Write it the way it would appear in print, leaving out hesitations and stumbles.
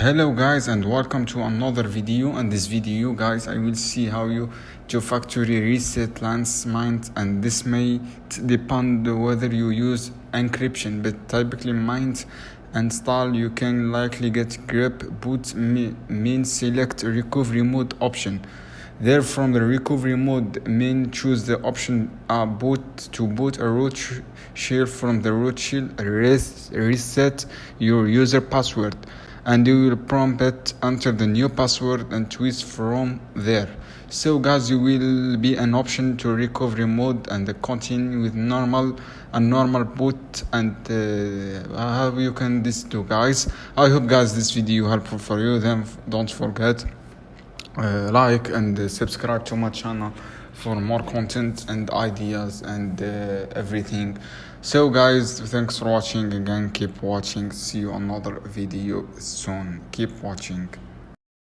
Hello guys, and welcome to another video. In this video guys, I will see how you to factory reset Lance Mint, and this may depend whether you use encryption, but typically Mint install you can likely get grep boot main select recovery mode option. There from the recovery mode main choose the option boot to boot a root shell from the root shell, reset your user password, and you will prompt enter the new password and twist from there. So guys, you will be an option to recovery mode and continue with normal boot, and how you can this do guys. I hope guys this video helpful for you. Then don't forget like and subscribe to my channel for more content and ideas and everything. So guys, thanks for watching again. Keep watching. See you another video soon. Keep watching.